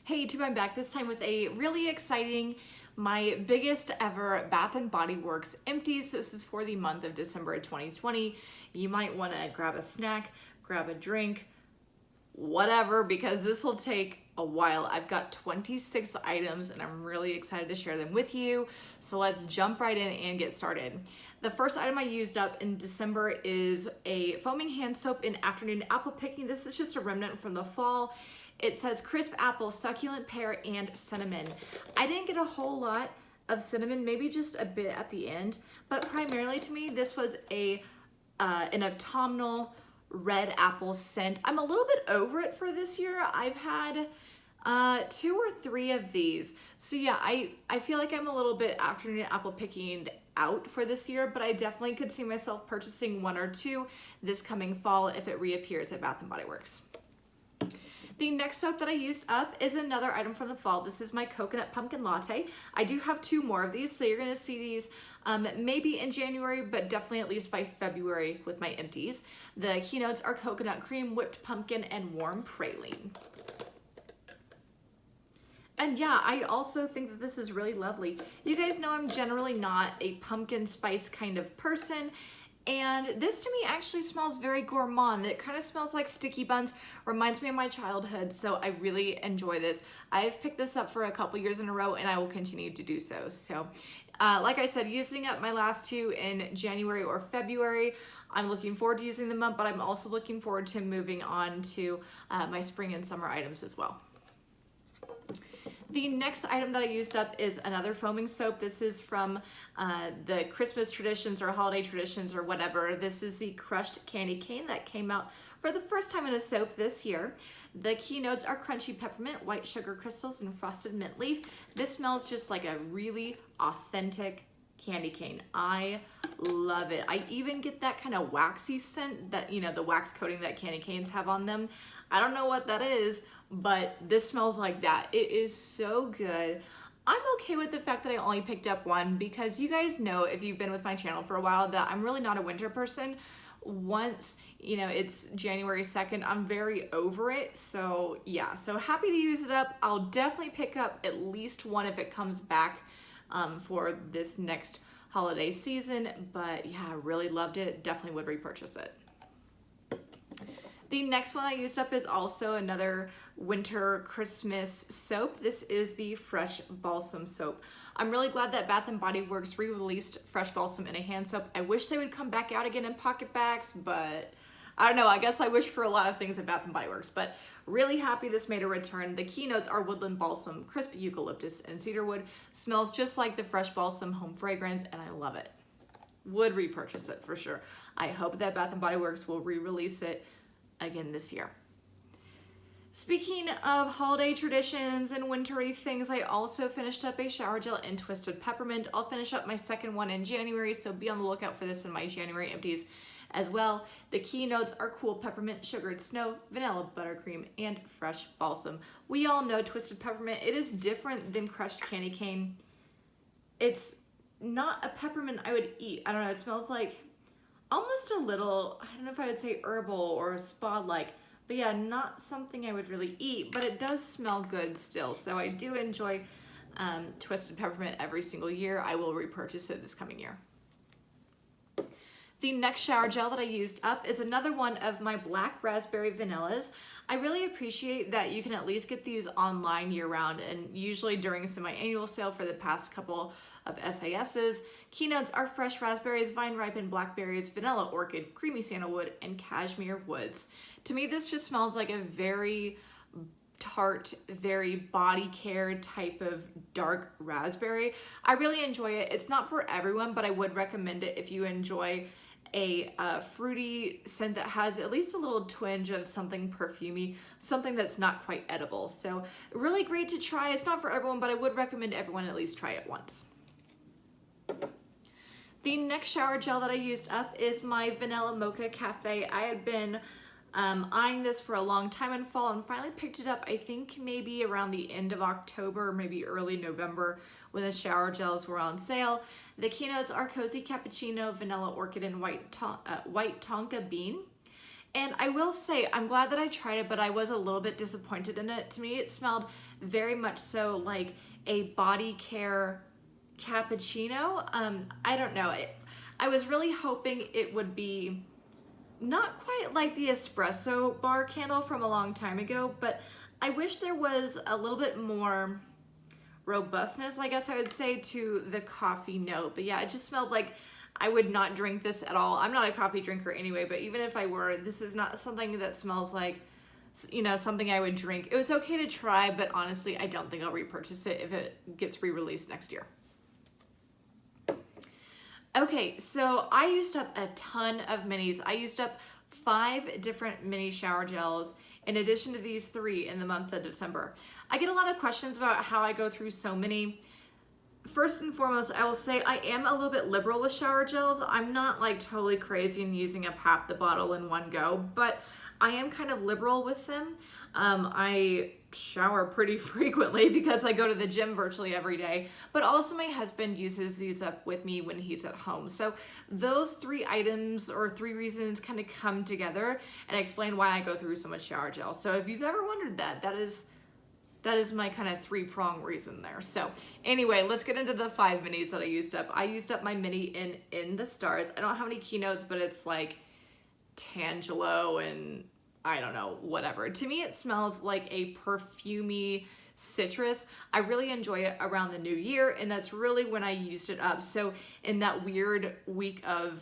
Hey, I'm back this time with a really exciting, my biggest ever Bath & Body Works Empties. This is for the month of December of 2020. You might want to grab a snack, grab a drink, whatever, because this will take a while. I've got 26 items and I'm really excited to share them with you. So let's jump right in and get started. The first item I used up in December is a foaming hand soap in afternoon apple picking. This is just a remnant from the fall. It says crisp apple, succulent pear, and cinnamon. I didn't get a whole lot of cinnamon, maybe just a bit at the end, but primarily to me, this was an autumnal red apple scent. I'm a little bit over it for this year. I've had 2 or 3 of these. So yeah, I feel like I'm a little bit afternoon apple picking out for this year, but I definitely could see myself purchasing 1 or 2 this coming fall if it reappears at Bath & Body Works. The next soap that I used up is another item from the fall. This is my coconut pumpkin latte. I do have 2 more of these, so you're gonna see these maybe in January, but definitely at least by February with my empties. The keynotes are coconut cream, whipped pumpkin, and warm praline. And yeah, I also think that this is really lovely. You guys know I'm generally not a pumpkin spice kind of person, and this to me actually smells very gourmand. It kind of smells like sticky buns, reminds me of my childhood, so I really enjoy this. I've picked this up for a couple years in a row and I will continue to do so. So like I said, using up my last 2 in January or February. I'm looking forward to using them up, but I'm also looking forward to moving on to my spring and summer items as well. The next item that I used up is another foaming soap. This is from the Christmas traditions or holiday traditions or whatever. This is the crushed candy cane that came out for the first time in a soap this year. The keynotes are crunchy peppermint, white sugar crystals, and frosted mint leaf. This smells just like a really authentic candy cane. I love it. I even get that kind of waxy scent that, you know, the wax coating that candy canes have on them. I don't know what that is, but this smells like that. It is so good. I'm okay with the fact that I only picked up 1 because you guys know, if you've been with my channel for a while, that I'm really not a winter person. Once, you know, it's January 2nd, I'm very over it. So yeah, so happy to use it up. I'll definitely pick up at least 1 if it comes back for this next holiday season. But yeah, I really loved it. Definitely would repurchase it. The next one I used up is also another winter Christmas soap. This is the Fresh Balsam soap. I'm really glad that Bath & Body Works re-released Fresh Balsam in a hand soap. I wish they would come back out again in pocket bags, but I don't know. I guess I wish for a lot of things at Bath & Body Works, but really happy this made a return. The keynotes are woodland balsam, crisp eucalyptus, and cedarwood. Smells just like the Fresh Balsam home fragrance, and I love it. Would repurchase it for sure. I hope that Bath & Body Works will re-release it again this year. Speaking of holiday traditions and wintry things, I also finished up a shower gel in Twisted Peppermint. I'll finish up my second one in January, so be on the lookout for this in my January empties as well. The keynotes are cool peppermint, sugared snow, vanilla buttercream, and fresh balsam. We all know Twisted Peppermint. It is different than crushed candy cane. It's not a peppermint I would eat. I don't know, it smells like almost a little, I don't know if I would say herbal or spa-like, but yeah, not something I would really eat, but it does smell good still. So I do enjoy Twisted Peppermint every single year. I will repurchase it this coming year. The next shower gel that I used up is another one of my black raspberry vanillas. I really appreciate that you can at least get these online year round, and usually during semi-annual sale for the past couple of SASs. Keynotes are fresh raspberries, vine ripened blackberries, vanilla orchid, creamy sandalwood, and cashmere woods. To me, this just smells like a very tart, very body care type of dark raspberry. I really enjoy it. It's not for everyone, but I would recommend it if you enjoy a fruity scent that has at least a little twinge of something perfumey, something that's not quite edible. So really great to try. It's not for everyone, but I would recommend everyone at least try it once. The next shower gel that I used up is my Vanilla Mocha Cafe. I had been eyeing this for a long time in fall and finally picked it up, I think maybe around the end of October, maybe early November, when the shower gels were on sale. The keynotes are Cozy Cappuccino, Vanilla Orchid, and White Tonka Bean. And I will say, I'm glad that I tried it, but I was a little bit disappointed in it. To me, it smelled very much so like a body care cappuccino. I don't know. I was really hoping it would be not quite like the espresso bar candle from a long time ago, but I wish there was a little bit more robustness, I guess I would say, to the coffee note. But yeah, it just smelled like I would not drink this at all. I'm not a coffee drinker anyway, but even if I were, this is not something that smells like, you know, something I would drink. It was okay to try, but honestly, I don't think I'll repurchase it if it gets re-released next year. Okay, so I used up a ton of minis. I used up 5 different mini shower gels in addition to these 3 in the month of December. I get a lot of questions about how I go through so many. First and foremost, I will say I am a little bit liberal with shower gels. I'm not like totally crazy and using up half the bottle in one go, but I am kind of liberal with them. I shower pretty frequently because I go to the gym virtually every day, but also my husband uses these up with me when he's at home. So those 3 items or 3 reasons kind of come together and explain why I go through so much shower gel. So if you've ever wondered that, that is my kind of 3-prong reason there. So anyway, let's get into the 5 minis that I used up. I used up my mini in the Stars. I don't have any keynotes, but it's like Tangelo and I don't know, whatever. To me, it smells like a perfumey citrus. I really enjoy it around the new year, and that's really when I used it up. So in that weird week of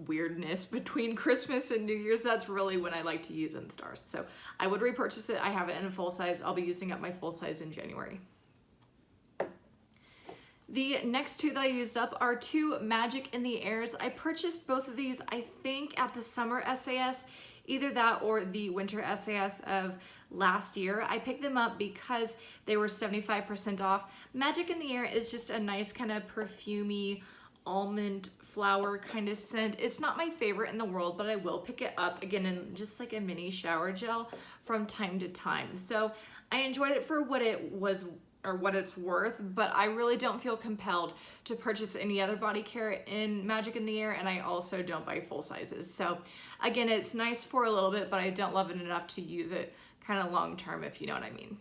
weirdness between Christmas and New Year's, that's really when I like to use in the Stars. So I would repurchase it. I have it in a full size. I'll be using up my full size in January. The next 2 that I used up are 2 Magic in the Airs. I purchased both of these, I think, at the summer SAS, either that or the winter SAS of last year. I picked them up because they were 75% off. Magic in the Air is just a nice kind of perfumey almond flower kind of scent. It's not my favorite in the world, but I will pick it up again in just like a mini shower gel from time to time. So I enjoyed it for what it was or what it's worth, but I really don't feel compelled to purchase any other body care in Magic in the Air, and I also don't buy full sizes. So again, it's nice for a little bit, but I don't love it enough to use it kind of long term, if you know what I mean.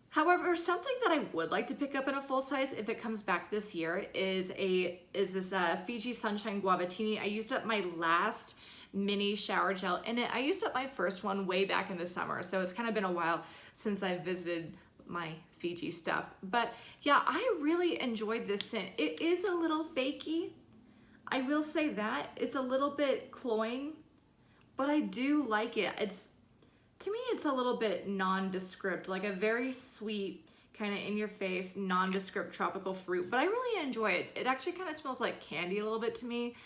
However, something that I would like to pick up in a full size if it comes back this year is this Fiji Sunshine Guavatini. I used up my last mini shower gel in it. I used up my first one way back in the summer, so it's kind of been a while since I visited my Fiji stuff. But yeah, I really enjoyed this scent. It is a little fakey. I will say that. It's a little bit cloying, but I do like it. To me, it's a little bit nondescript, like a very sweet, kind of in your face, nondescript tropical fruit, but I really enjoy it. It actually kind of smells like candy a little bit to me.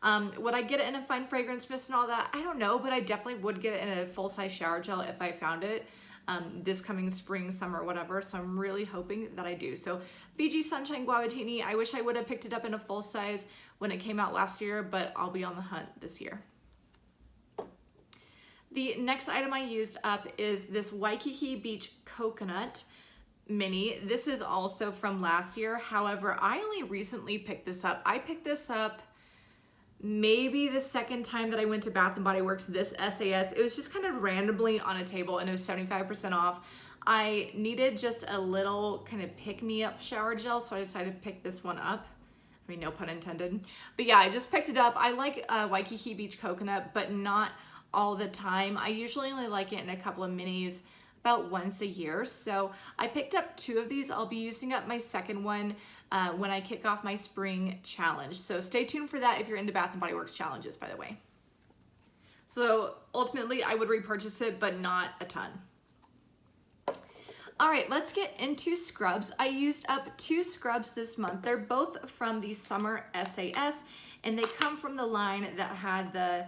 Would I get it in a fine fragrance mist and all that? I don't know, but I definitely would get it in a full-size shower gel if I found it this coming spring, summer, whatever. So I'm really hoping that I do. So Fiji Sunshine Guavatini, I wish I would have picked it up in a full size when it came out last year, but I'll be on the hunt this year. The next item I used up is this Waikiki Beach Coconut Mini. This is also from last year. However, I only recently picked this up. I picked this up maybe the second time that I went to Bath & Body Works this SAS. It was just kind of randomly on a table and it was 75% off. I needed just a little kind of pick-me-up shower gel, so I decided to pick this one up. I mean, no pun intended. But yeah, I just picked it up. I like Waikiki Beach Coconut, but not all the time. I usually only like it in a couple of minis about once a year. So I picked up 2 of these. I'll be using up my second one when I kick off my spring challenge. So stay tuned for that if you're into Bath & Body Works challenges, by the way. So ultimately I would repurchase it, but not a ton. All right, let's get into scrubs. I used up 2 scrubs this month. They're both from the summer SAS, and they come from the line that had the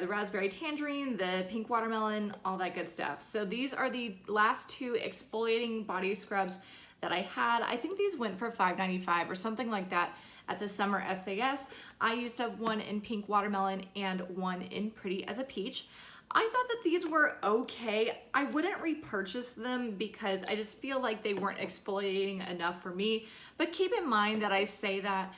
raspberry tangerine, the pink watermelon, all that good stuff. So these are the last 2 exfoliating body scrubs that I had. I think these went for $5.95 or something like that at the summer SAS. I used up one in pink watermelon and one in pretty as a peach. I thought that these were okay. I wouldn't repurchase them because I just feel like they weren't exfoliating enough for me. But keep in mind that I say that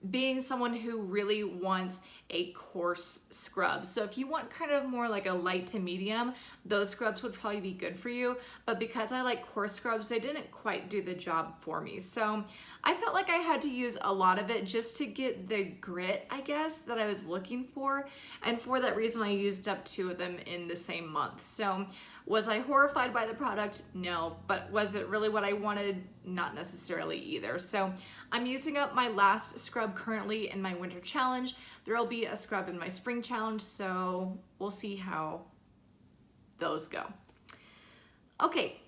being someone who really wants a coarse scrub. So if you want kind of more like a light to medium, those scrubs would probably be good for you. But because I like coarse scrubs, they didn't quite do the job for me. So I felt like I had to use a lot of it just to get the grit, I guess, that I was looking for. And for that reason, I used up 2 of them in the same month. So was I horrified by the product? No. But was it really what I wanted? Not necessarily either. So I'm using up my last scrub currently in my winter challenge. There will be a scrub in my spring challenge, so we'll see how those go. Okay,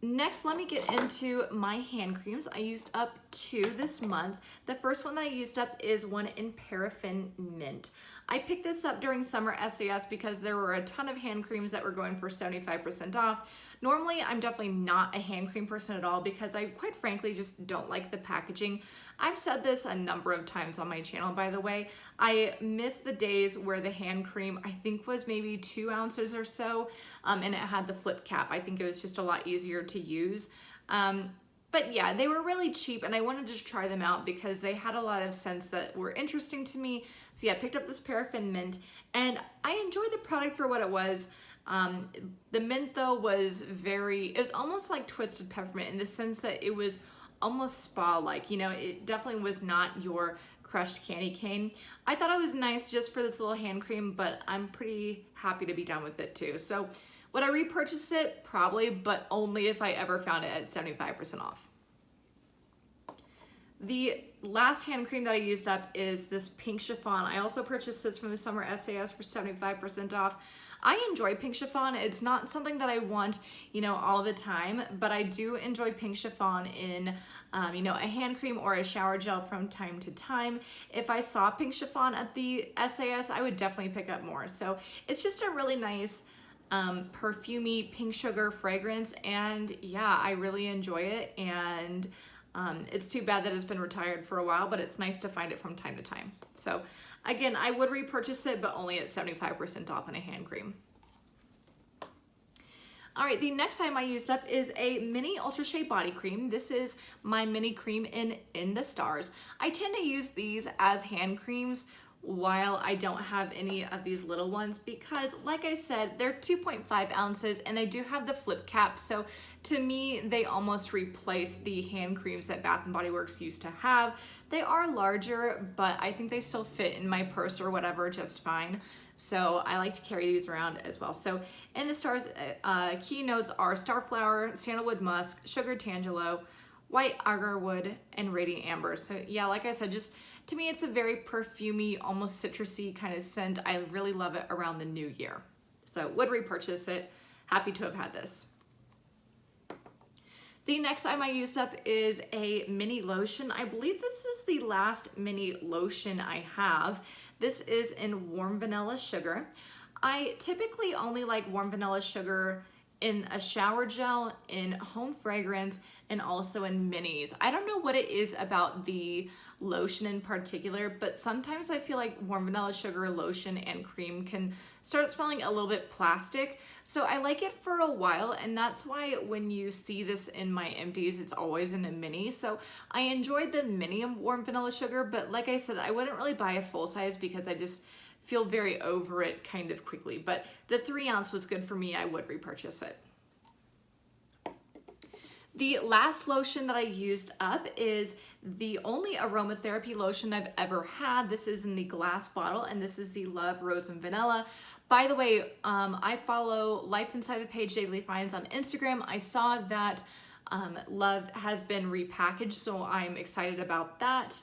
next let me get into my hand creams. I used up 2 this month. The first one that I used up is one in Paraffin Mint. I picked this up during summer SAS because there were a ton of hand creams that were going for 75% off. Normally, I'm definitely not a hand cream person at all because I quite frankly just don't like the packaging. I've said this a number of times on my channel, by the way. I miss the days where the hand cream, I think, was maybe 2 ounces or so, and it had the flip cap. I think it was just a lot easier to use. But yeah, they were really cheap and I wanted to just try them out because they had a lot of scents that were interesting to me. So yeah, I picked up this Paraffin Mint and I enjoyed the product for what it was. The mint though was it was almost like twisted peppermint in the sense that it was almost spa-like. You know, it definitely was not your crushed candy cane. I thought it was nice just for this little hand cream, but I'm pretty happy to be done with it too. So would I repurchase it? Probably, but only if I ever found it at 75% off. The last hand cream that I used up is this pink chiffon. I also purchased this from the summer SAS for 75% off. I enjoy pink chiffon. It's not something that I want, you know, all the time, but I do enjoy pink chiffon in, you know, a hand cream or a shower gel from time to time. If I saw pink chiffon at the SAS, I would definitely pick up more. So it's just a really nice perfumey pink sugar fragrance, and yeah, I really enjoy it. And it's too bad that it's been retired for a while, but it's nice to find it from time to time. So again, I would repurchase it, but only at 75% off in a hand cream. All right, the next item I used up is a mini Ultra Shea body cream. This is my mini cream in the Stars. I tend to use these as hand creams while I don't have any of these little ones because, like I said, they're 2.5 ounces and they do have the flip cap. So to me, they almost replace the hand creams that Bath & Body Works used to have. They are larger, but I think they still fit in my purse or whatever just fine. So I like to carry these around as well. So in the Stars, key notes are starflower, sandalwood musk, sugar tangelo, white agarwood, and radiant amber. So yeah, like I said, just to me, it's a very perfumey, almost citrusy kind of scent. I really love it around the new year. So would repurchase it. Happy to have had this. The next item I used up is a mini lotion. I believe this is the last mini lotion I have. This is in warm vanilla sugar. I typically only like warm vanilla sugar in a shower gel, in home fragrance, and also in minis. I don't know what it is about the lotion in particular, but sometimes I feel like warm vanilla sugar lotion and cream can start smelling a little bit plastic. So I like it for a while, and that's why when you see this in my empties, it's always in a mini. So I enjoyed the mini warm vanilla sugar, but like I said, I wouldn't really buy a full size because I just feel very over it kind of quickly. But the 3 ounce was good for me. I would repurchase it. The last lotion that I used up is the only aromatherapy lotion I've ever had. This is in the glass bottle, and this is the Love Rose and Vanilla. By the way, I follow Life Inside the Page Daily Finds on Instagram. I saw that Love has been repackaged, so I'm excited about that.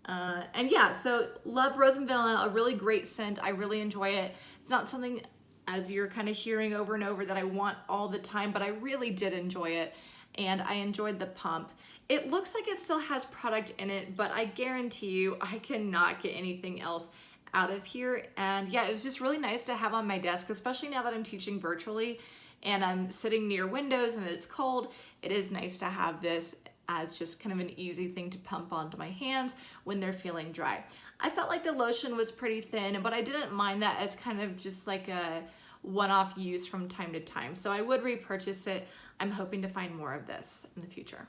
And yeah, so Love Rose and Vanilla, a really great scent. I really enjoy it. It's not something, as you're kind of hearing over and over, that I want all the time, but I really did enjoy it. And I enjoyed the pump. It looks like it still has product in it, but I guarantee you I cannot get anything else out of here. And yeah, it was just really nice to have on my desk, especially now that I'm teaching virtually and I'm sitting near windows and it's cold. It is nice to have this as just kind of an easy thing to pump onto my hands when they're feeling dry. I felt like the lotion was pretty thin, but I didn't mind that as kind of just like a one-off use from time to time. So I would repurchase it. I'm hoping to find more of this in the future.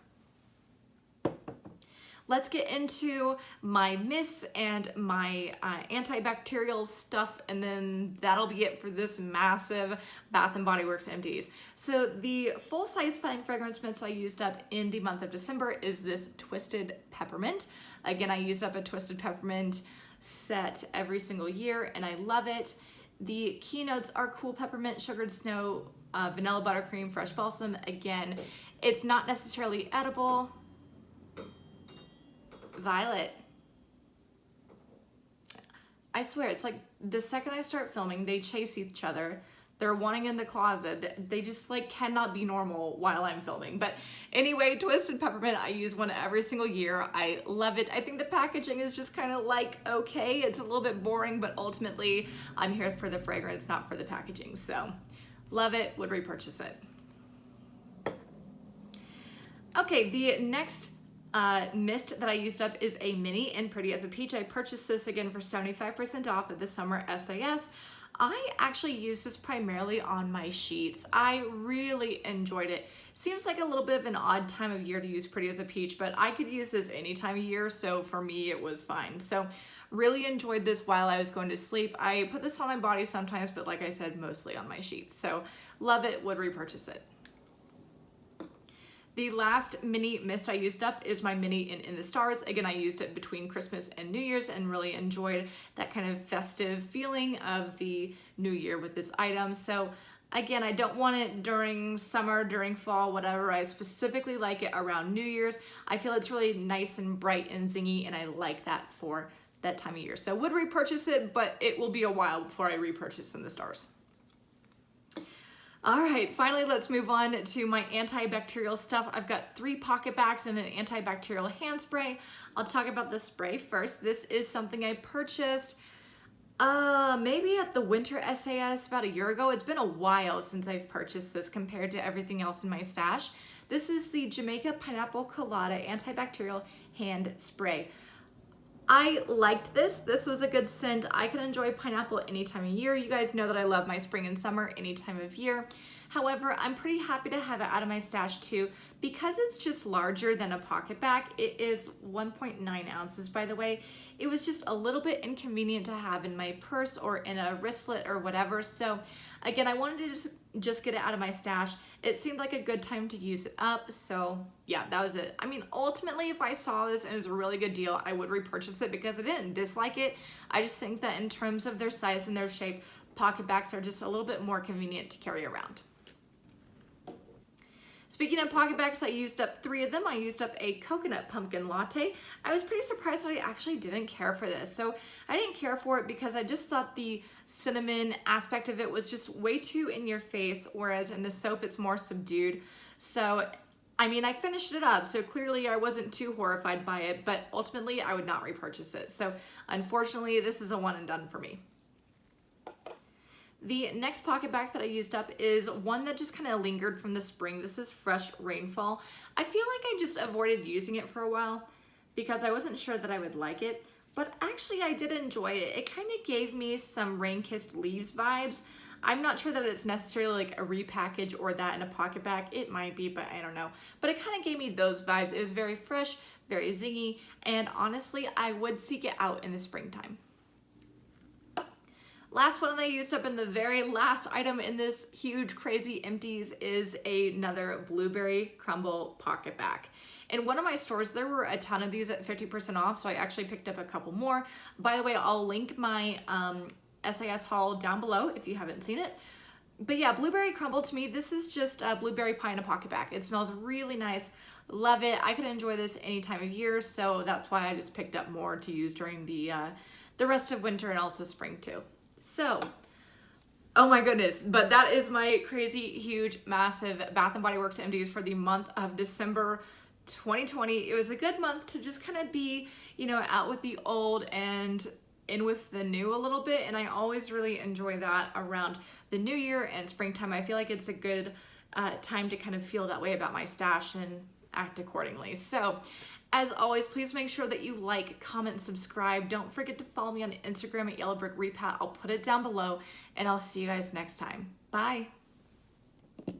let's get into my mists and my antibacterial stuff, and then that'll be it for this massive Bath & Body Works Empties. So the full-size fine fragrance mist I used up in the month of December is this Twisted Peppermint. Again, I used up a Twisted Peppermint set every single year, and I love it. The keynotes are cool peppermint, sugared snow, vanilla buttercream, fresh balsam. Again, it's not necessarily edible. Violet. I swear, it's like the second I start filming, they chase each other. They're wanting in the closet. They just like cannot be normal while I'm filming. But anyway, Twisted Peppermint, I use one every single year. I love it. I think the packaging is just kind of like, okay, it's a little bit boring, but ultimately I'm here for the fragrance, not for the packaging. So love it, would repurchase it. Okay, the next mist that I used up is a mini in Pretty as a Peach. I purchased this again for 75% off at the summer SAS. I actually use this primarily on my sheets. I really enjoyed it. Seems like a little bit of an odd time of year to use Pretty as a Peach, but I could use this any time of year, so for me it was fine. So really enjoyed this while I was going to sleep. I put this on my body sometimes, but like I said, mostly on my sheets. So love it, would repurchase it. The last mini mist I used up is my mini in the Stars. Again, I used it between Christmas and New Year's and really enjoyed that kind of festive feeling of the new year with this item. So again, I don't want it during summer, during fall, whatever. I specifically like it around New Year's. I feel it's really nice and bright and zingy, and I like that for that time of year. So would repurchase it, but it will be a while before I repurchase in the Stars. All right, finally, let's move on to my antibacterial stuff. I've got 3 pocket bags and an antibacterial hand spray. I'll talk about the spray first. This is something I purchased maybe at the winter SAS about a year ago. It's been a while since I've purchased this compared to everything else in my stash. This is the Jamaica Pineapple Colada Antibacterial Hand Spray. I liked this. This was a good scent. I can enjoy pineapple any time of year. You guys know that I love my spring and summer any time of year. However, I'm pretty happy to have it out of my stash too because it's just larger than a pocket bag. It is 1.9 ounces, by the way. It was just a little bit inconvenient to have in my purse or in a wristlet or whatever. So again, I wanted to just get it out of my stash. It seemed like a good time to use it up. So yeah, that was it. I mean, ultimately, if I saw this and it was a really good deal, I would repurchase it because I didn't dislike it. I just think that in terms of their size and their shape, pocket bags are just a little bit more convenient to carry around. Speaking of pocket bags, I used up 3 of them. I used up a coconut pumpkin latte. I was pretty surprised that I actually didn't care for this. So I didn't care for it because I just thought the cinnamon aspect of it was just way too in your face, whereas in the soap it's more subdued. So I mean, I finished it up, so clearly I wasn't too horrified by it, but ultimately I would not repurchase it. So unfortunately, this is a one and done for me. The next pocket bag that I used up is one that just kind of lingered from the spring. This is Fresh Rainfall. I feel like I just avoided using it for a while because I wasn't sure that I would like it, but actually I did enjoy it. It kind of gave me some Rain-Kissed Leaves vibes. I'm not sure that it's necessarily like a repackage or that in a pocket bag. It might be, but I don't know. But it kind of gave me those vibes. It was very fresh, very zingy, and honestly, I would seek it out in the springtime. Last one that I used up in the very last item in this huge crazy empties is another blueberry crumble pocket bag. In one of my stores, there were a ton of these at 50% off, so I actually picked up a couple more. By the way, I'll link my SAS haul down below if you haven't seen it. But yeah, blueberry crumble, to me, this is just a blueberry pie in a pocket bag. It smells really nice. Love it. I could enjoy this any time of year, so that's why I just picked up more to use during the rest of winter and also spring too. So, oh my goodness, but that is my crazy, huge, massive Bath & Body Works Empties for the month of December 2020. It was a good month to just kind of be, you know, out with the old and in with the new a little bit, and I always really enjoy that around the new year and springtime. I feel like it's a good time to kind of feel that way about my stash and act accordingly. So, as always, please make sure that you like, comment, and subscribe. Don't forget to follow me on Instagram at Yellow Brick Repat. I'll put it down below, and I'll see you guys next time. Bye.